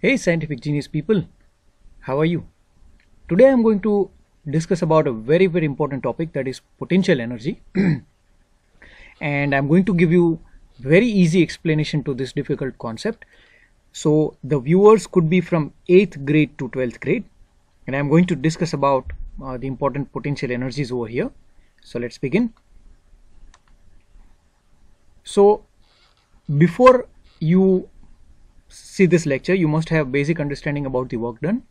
Hey scientific genius people, how are you? Today I am going to discuss about a very important topic, that is potential energy. And I am going to give you very easy explanation to this difficult concept. So the viewers could be from 8th grade to 12th grade, and I am going to discuss about the important potential energies over here. So let's begin. So before you see this lecture, you must have basic understanding about the work done,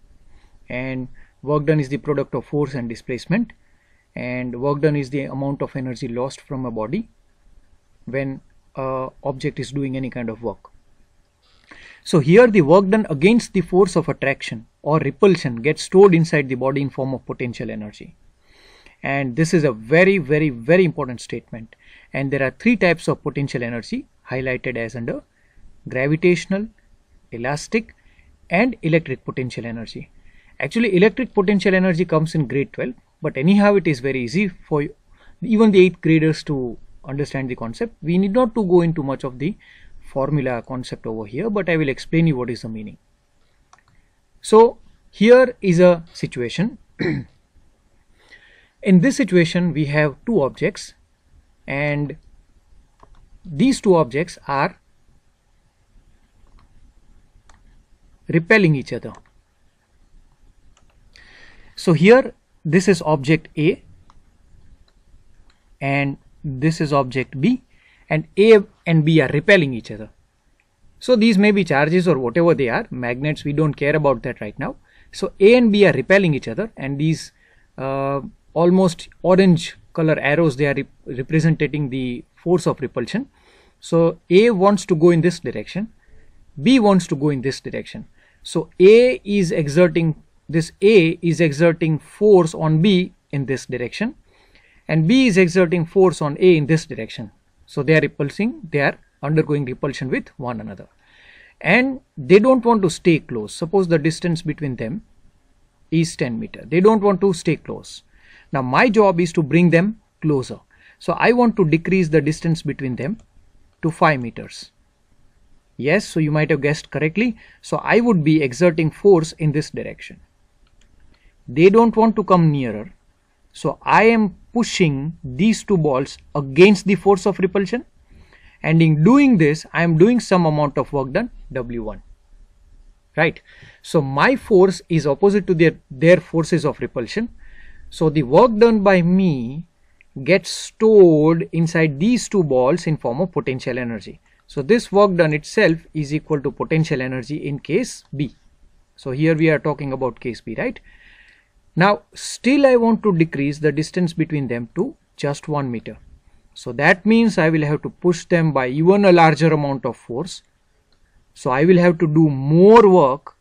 and work done is the product of force and displacement, and work done is the amount of energy lost from a body when a object is doing any kind of work. So here the work done against the force of attraction or repulsion gets stored inside the body in form of potential energy. And this is a very important statement, and there are three types of potential energy highlighted as under gravitational, elastic and electric potential energy. Actually electric potential energy comes in grade 12, but anyhow it is very easy for even the 8th graders to understand the concept. We need not to go into much of the formula concept over here, but I will explain you what is the meaning. So here is a situation. In this situation we have two objects, and these two objects are repelling each other. So here this is object A and this is object B, and A and B are repelling each other. So these may be charges or whatever they are, magnets, we don't care about that right now. So A and B are repelling each other, and these almost orange color arrows, they are representing the force of repulsion. So A wants to go in this direction, B wants to go in this direction. So A is exerting force on B in this direction, and B is exerting force on A in this direction. So they are undergoing repulsion with one another, and they don't want to stay close. Suppose the distance between them is 10 meters. They don't want to stay close. Now my job is to bring them closer. So I want to decrease the distance between them to 5 meters. Yes, so you might have guessed correctly. So I would be exerting force in this direction. They don't want to come nearer. So I am pushing these two balls against the force of repulsion, and in doing this I am doing some amount of work done, W1. Right. So my force is opposite to their forces of repulsion. So the work done by me gets stored inside these two balls in form of potential energy. So this work done itself is equal to potential energy in case B. So here we are talking about case B, right? Now still I want to decrease the distance between them to just 1 meter. So that means I will have to push them by even a larger amount of force. So I will have to do more work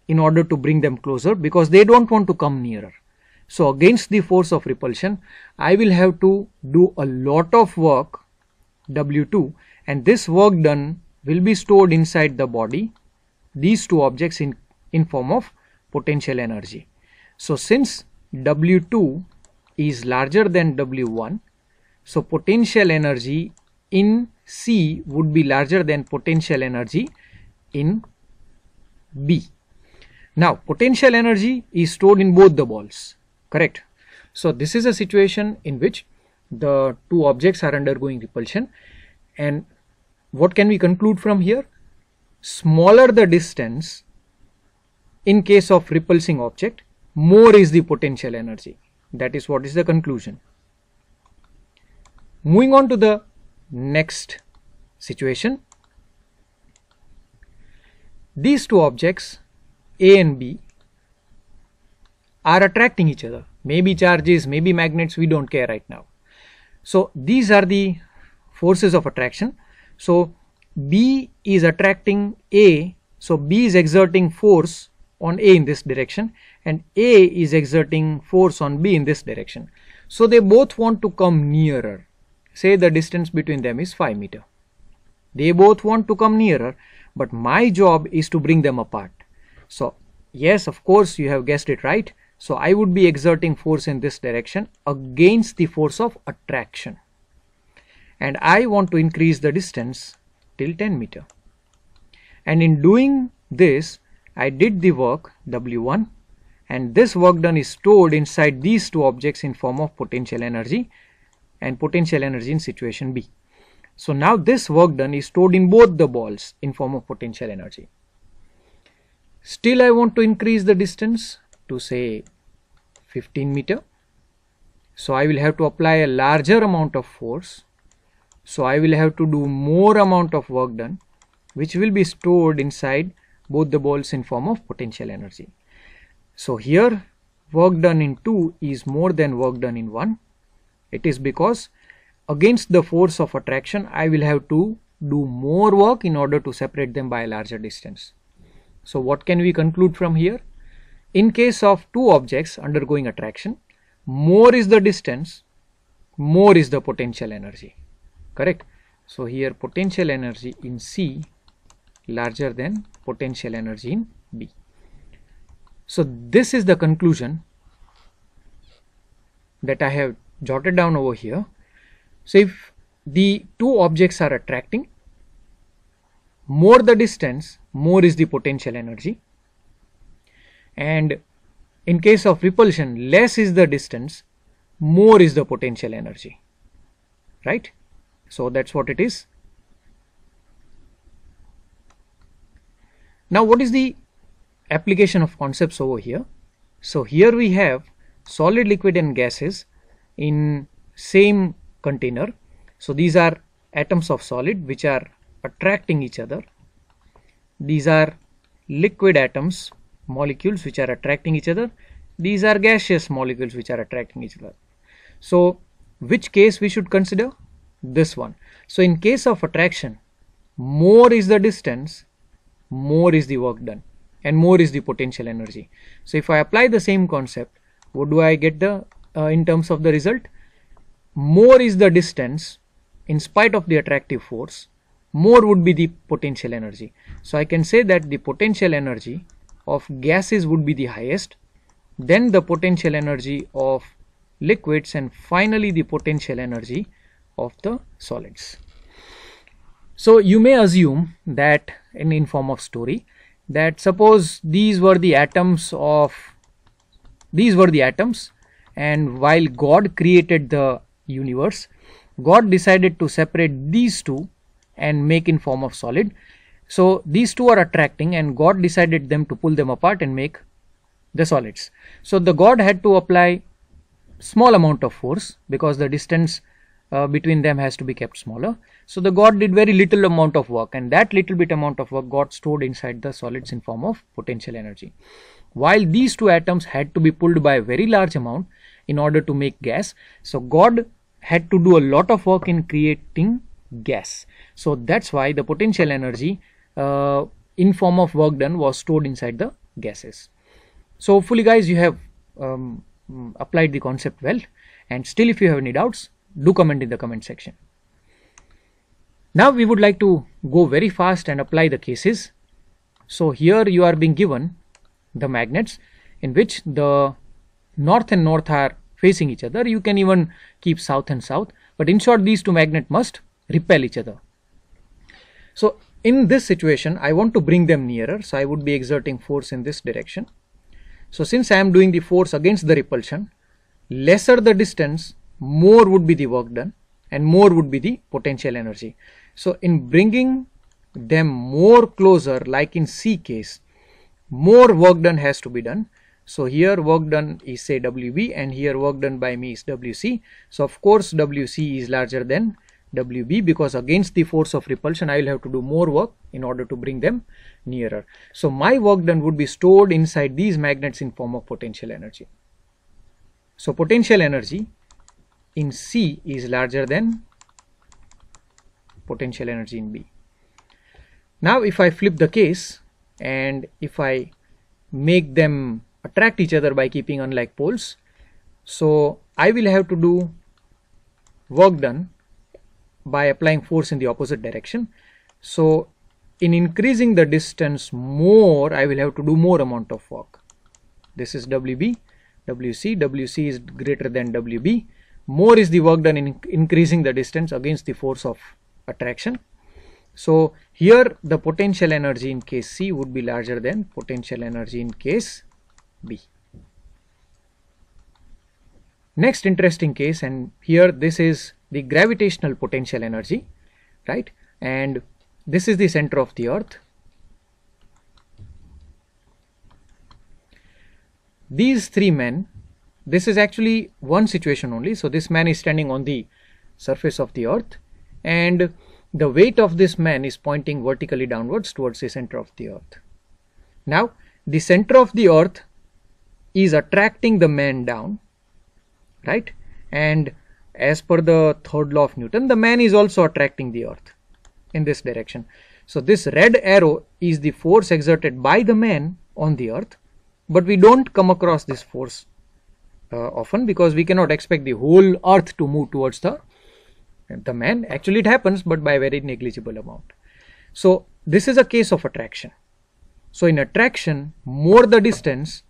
in order to bring them closer, because they don't want to come nearer. So against the force of repulsion I will have to do a lot of work, W2, and this work done will be stored inside the body, these two objects, in form of potential energy. So since W2 is larger than W1, so potential energy in C would be larger than potential energy in B. Now potential energy is stored in both the balls, correct? So this is a situation in which the two objects are undergoing repulsion, and what can we conclude from here? Smaller the distance in case of repulsing object, more is the potential energy. That is what is the conclusion. Moving on to the next situation. These two objects, A and B, are attracting each other. Maybe charges, maybe magnets, we don't care right now. So these are the forces of attraction. So B is attracting A, so B is exerting force on A in this direction, and A is exerting force on B in this direction. So they both want to come nearer. Say the distance between them is 5 meters. They both want to come nearer, but my job is to bring them apart. So yes, of course, you have guessed it right. So I would be exerting force in this direction against the force of attraction, and I want to increase the distance till 10 meters. And in doing this I did the work W1, and this work done is stored inside these two objects in form of potential energy and potential energy in situation B. So now this work done is stored in both the balls in form of potential energy. Still I want to increase the distance to say 15 meter. So I will have to apply a larger amount of force. So I will have to do more amount of work done, which will be stored inside both the balls in form of potential energy. So here work done in 2 is more than work done in 1. It is because against the force of attraction I will have to do more work in order to separate them by a larger distance. So what can we conclude from here? In case of two objects undergoing attraction, more is the distance, more is the potential energy. Correct? So here potential energy in C larger than potential energy in B. So this is the conclusion that I have jotted down over here. So if the two objects are attracting, more the distance, more is the potential energy. And in case of repulsion, less is the distance, more is the potential energy. Right? So that's what it is. Now what is the application of concepts over here? So here we have solid, liquid and gases in same container. So these are atoms of solid which are attracting each other. These are liquid atoms, molecules which are attracting each other. These are gaseous molecules which are attracting each other. So which case we should consider? This one. So in case of attraction, more is the distance, more is the work done, and more is the potential energy. So if I apply the same concept, what do I get the in terms of the result? More is the distance in spite of the attractive force, more would be the potential energy. So I can say that the potential energy of gases would be the highest, then the potential energy of liquids, and finally the potential energy of the solids. So you may assume that in form of story, that suppose these were the atoms, and while God created the universe, God decided to separate these two and make in form of solid. So these two are attracting and God decided them to pull them apart and make the solids. So the God had to apply small amount of force because the distance between them has to be kept smaller. So the God did very little amount of work, and that little bit amount of work got stored inside the solids in form of potential energy. While these two atoms had to be pulled by a very large amount in order to make gas, so God had to do a lot of work in creating gas. So that's why the potential energy in form of work done was stored inside the gases. So hopefully guys you have applied the concept well, and still if you have any doubts, do comment in the comment section. Now we would like to go very fast and apply the cases. So here you are being given the magnets in which the north and north are facing each other. You can even keep south and south, but in short these two magnets must repel each other. So in this situation I want to bring them nearer, so I would be exerting force in this direction. So since I am doing the force against the repulsion, lesser the distance, more would be the work done and more would be the potential energy. So in bringing them more closer, like in C case, more work done has to be done. So here work done is say WB, and here work done by me is WC. So of course WC is larger than WB, because against the force of repulsion I will have to do more work in order to bring them nearer. So my work done would be stored inside these magnets in form of potential energy. So potential energy in C is larger than potential energy in B. Now if I flip the case and if I make them attract each other by keeping unlike poles, so I will have to do work done by applying force in the opposite direction. So in increasing the distance more, I will have to do more amount of work. This is WB, WC is greater than WB. More is the work done in increasing the distance against the force of attraction. So here the potential energy in case C would be larger than potential energy in case B. Next interesting case, and here this is the gravitational potential energy, right? And this is the center of the earth. These three men, this is actually one situation only. So this man is standing on the surface of the earth, and the weight of this man is pointing vertically downwards towards the center of the earth. Now the center of the earth is attracting the man down, right? And as per the third law of Newton, the man is also attracting the earth in this direction. So this red arrow is the force exerted by the man on the earth, but we don't come across this force often, because we cannot expect the whole earth to move towards the man. Actually it happens, but by a very negligible amount. So this is a case of attraction. So in attraction, more the distance,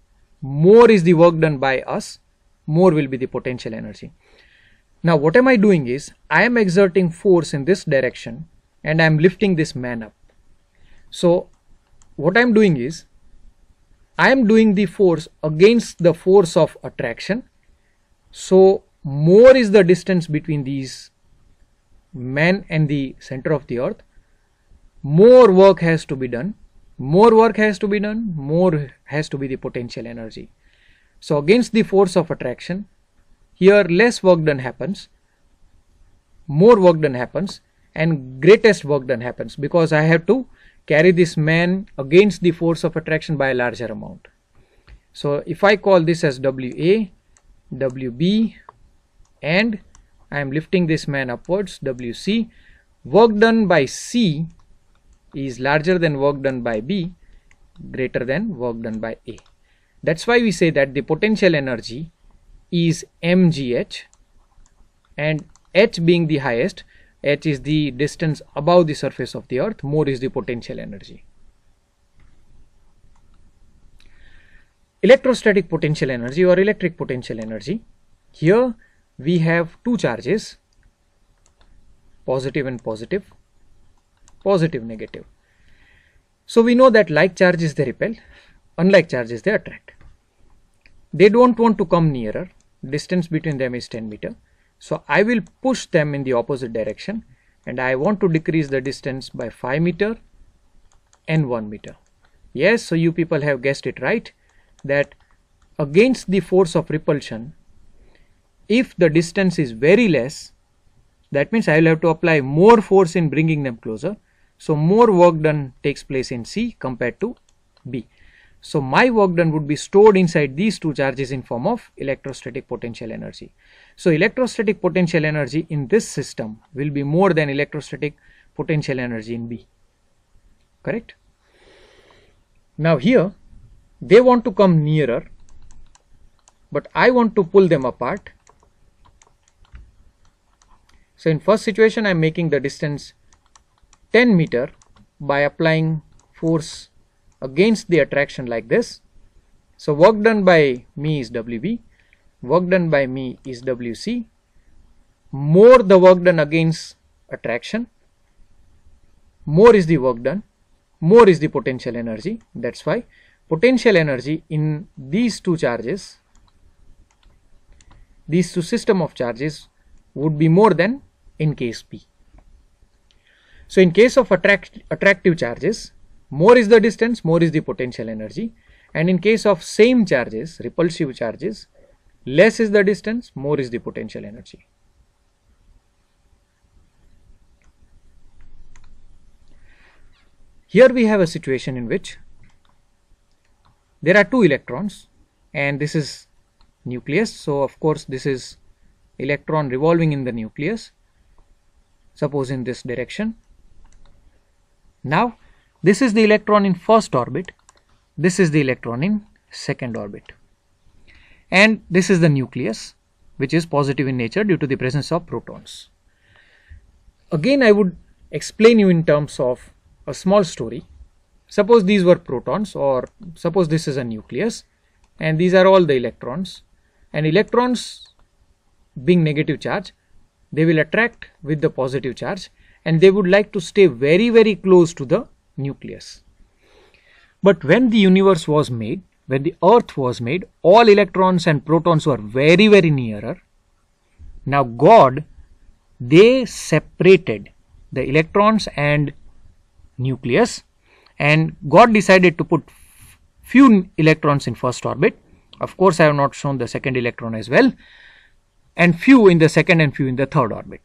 more is the work done by us, more will be the potential energy. Now what am I doing is, I am exerting force in this direction and I am lifting this man up. So what I am doing is, I am doing the force against the force of attraction. So more is the distance between these men and the center of the earth, more work has to be done. More work has to be done, more has to be the potential energy. So against the force of attraction, here less work done happens, more work done happens, and greatest work done happens, because I have to carry this man against the force of attraction by a larger amount. So if I call this as WA, WB, and I am lifting this man upwards, WC, work done by C is larger than work done by B, greater than work done by A. That's why we say that the potential energy is mgh, and h being the highest, h is the distance above the surface of the earth, more is the potential energy. Electrostatic potential energy or electric potential energy. Here we have two charges, positive and positive, positive, negative. So we know that like charges they repel, unlike charges they attract. They don't want to come nearer, distance between them is 10 meter. So I will push them in the opposite direction, and I want to decrease the distance by 5 meter and 1 meter. Yes, so you people have guessed it right, that against the force of repulsion, if the distance is very less, that means I will have to apply more force in bringing them closer. So more work done takes place in C compared to B. So my work done would be stored inside these two charges in form of electrostatic potential energy. So electrostatic potential energy in this system will be more than electrostatic potential energy in B. Correct? Now here they want to come nearer, but I want to pull them apart. So in first situation I am making the distance 10 meter by applying force against the attraction like this. So work done by me is WB, work done by me is WC, more the work done against attraction, more is the work done, more is the potential energy. That's why potential energy in these two charges, these two system of charges would be more than in case B. So in case of attractive charges, more is the distance, more is the potential energy, and in case of same charges, repulsive charges, less is the distance, more is the potential energy. Here we have a situation in which there are two electrons, and this is nucleus. So of course this is electron revolving in the nucleus, suppose in this direction. Now this is the electron in first orbit, this is the electron in second orbit, and this is the nucleus, which is positive in nature due to the presence of protons. Again I would explain you in terms of a small story. Suppose these were protons, or suppose this is a nucleus and these are all the electrons, and electrons being negative charge, they will attract with the positive charge, and they would like to stay very, very close to the nucleus. But when the universe was made, when the earth was made, all electrons and protons were very, very nearer. Now God, they separated the electrons and nucleus, and God decided to put few electrons in first orbit. Of course, I have not shown the second electron as well, and few in the second and few in the third orbit.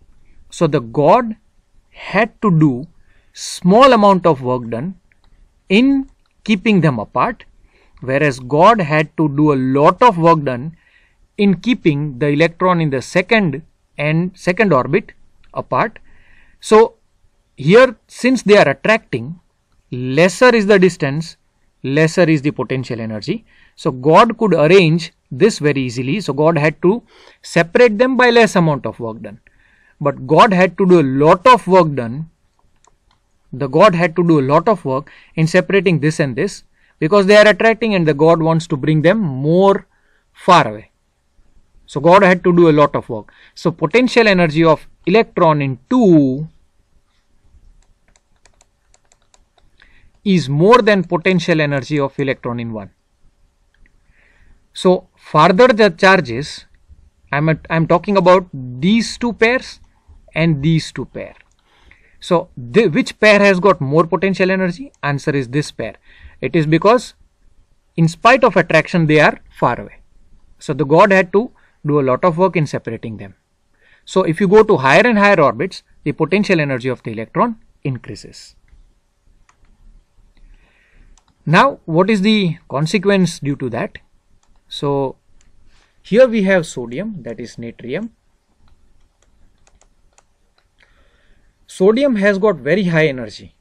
So the God had to do small amount of work done in keeping them apart, whereas God had to do a lot of work done in keeping the electron in the second orbit apart. So here, since they are attracting, lesser is the distance, lesser is the potential energy. So God could arrange this very easily. So God had to separate them by less amount of work done. But God had to do a lot of work done. The God had to do a lot of work in separating this and this, because they are attracting and the God wants to bring them more far away. So God had to do a lot of work. So potential energy of electron in 2 is more than potential energy of electron in 1. So further the charges, I'm talking about these two pairs and these two pair. So which pair has got more potential energy? Answer is this pair. It is because in spite of attraction they are far away. So the God had to do a lot of work in separating them. So if you go to higher and higher orbits, the potential energy of the electron increases. Now what is the consequence due to that? So here we have sodium, that is natrium. Sodium has got very high energy.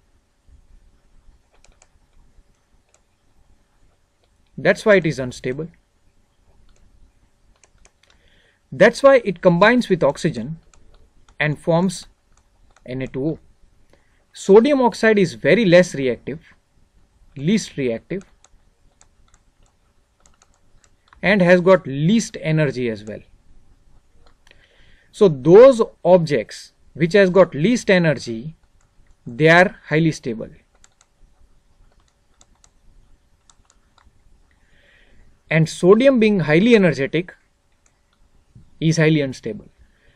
That's why it is unstable. That's why it combines with oxygen and forms Na2O. Sodium oxide is very least reactive, and has got least energy as well. So those objects which has got least energy, they are highly stable. And sodium, being highly energetic, is highly unstable.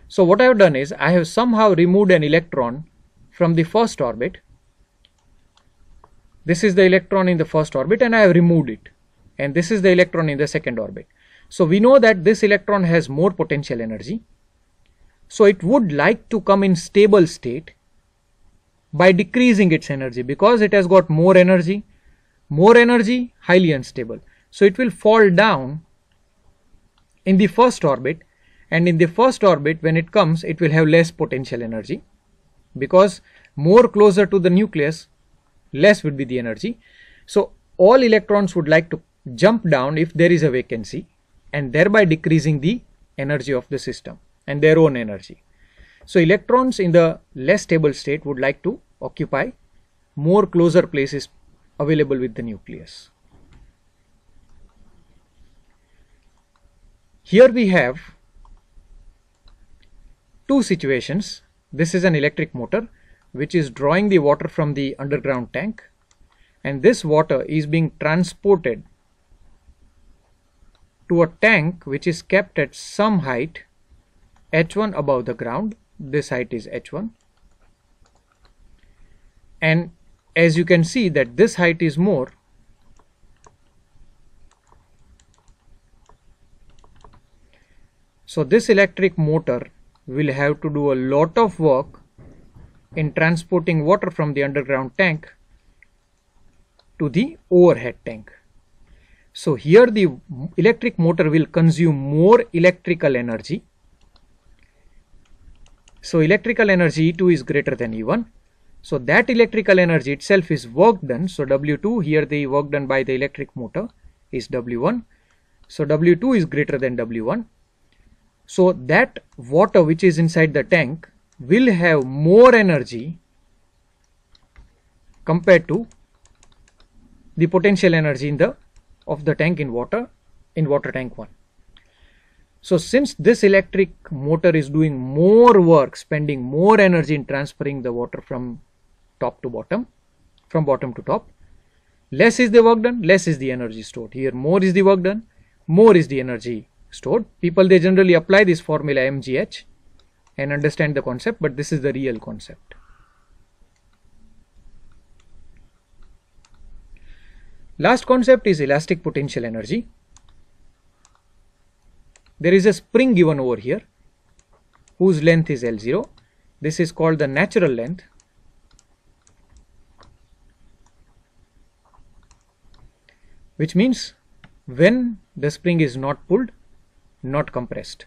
So what I have done is, I have somehow removed an electron from the first orbit. This is the electron in the first orbit and I have removed it. And this is the electron in the second orbit. So we know that this electron has more potential energy. So it would like to come in stable state by decreasing its energy, because it has got more energy, highly unstable. So it will fall down in the first orbit, and in the first orbit when it comes, it will have less potential energy, because more closer to the nucleus, less would be the energy. So all electrons would like to jump down if there is a vacancy, and thereby decreasing the energy of the system and their own energy. So electrons in the less stable state would like to occupy more closer places available with the nucleus. Here we have two situations. This is an electric motor which is drawing the water from the underground tank, and this water is being transported to a tank which is kept at some height, h1 above the ground. This height is h1, and as you can see that this height is more, so this electric motor will have to do a lot of work in transporting water from the underground tank to the overhead tank. So here the electric motor will consume more electrical energy. So electrical energy E2 is greater than E1. So that electrical energy itself is work done. So W2, here the work done by the electric motor is W1. So W2 is greater than W1. So that water which is inside the tank will have more energy compared to the potential energy of the tank in water tank 1. So since this electric motor is doing more work, spending more energy in transferring the water from top to bottom, from bottom to top, less is the work done, less is the energy stored. Here more is the work done, more is the energy stored. People, they generally apply this formula mgh and understand the concept, but this is the real concept. Last concept is elastic potential energy. There is a spring given over here whose length is L0. This is called the natural length. Which means when the spring is not pulled, not compressed.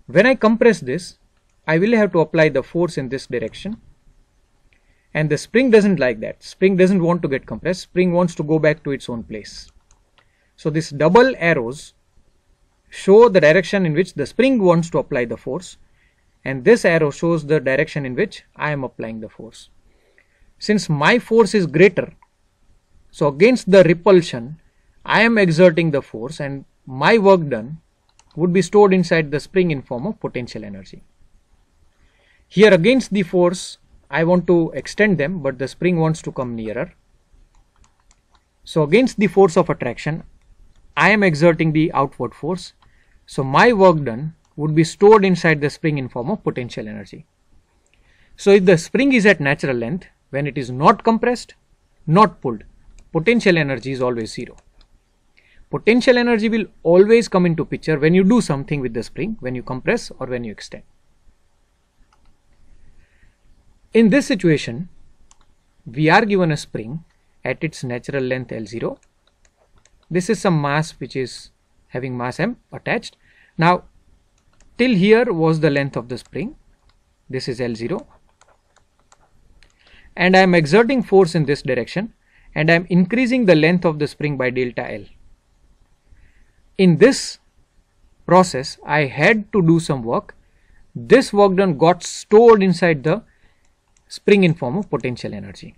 When I compress this, I will have to apply the force in this direction. And the spring doesn't like that. Spring doesn't want to get compressed. Spring wants to go back to its own place. So these double arrows show the direction in which the spring wants to apply the force, and this arrow shows the direction in which I am applying the force. Since my force is greater, so against the repulsion I am exerting the force, and my work done would be stored inside the spring in form of potential energy. Here against the force I want to extend them, but the spring wants to come nearer. So against the force of attraction I am exerting the outward force. So my work done would be stored inside the spring in form of potential energy. So if the spring is at natural length, when it is not compressed, not pulled, potential energy is always 0. Potential energy will always come into picture when you do something with the spring, when you compress or when you extend. In this situation, we are given a spring at its natural length L0. This is some mass which is having mass m attached. Now till here was the length of the spring. This is L0, and I am exerting force in this direction, and I am increasing the length of the spring by delta L. In this process I had to do some work. This work done got stored inside the spring in form of potential energy.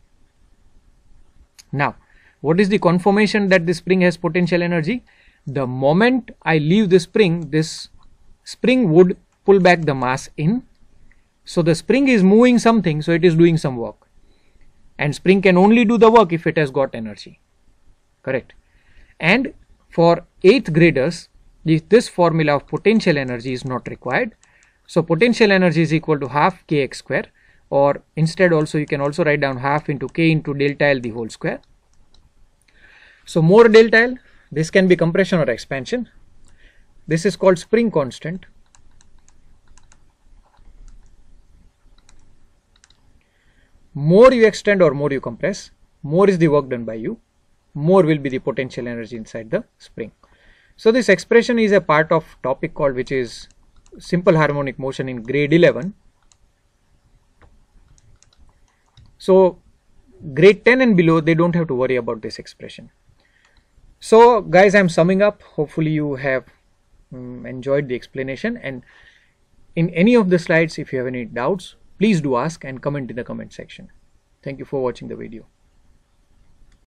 Now what is the confirmation that the spring has potential energy? The moment I leave the spring, this spring would pull back the mass in. So the spring is moving something, so it is doing some work, and spring can only do the work if it has got energy, correct? And for 8th graders, this formula of potential energy is not required. So potential energy is equal to half kx square, or instead also you can also write down half into k into delta L the whole square. So more delta L, this can be compression or expansion. This is called spring constant. More you extend or more you compress, more is the work done by you, more will be the potential energy inside the spring. So this expression is a part of topic called, which is simple harmonic motion in grade 11. So grade 10 and below, they don't have to worry about this expression. So guys, I am summing up. Hopefully you have enjoyed the explanation, and in any of the slides if you have any doubts, please do ask and comment in the comment section. Thank you for watching the video.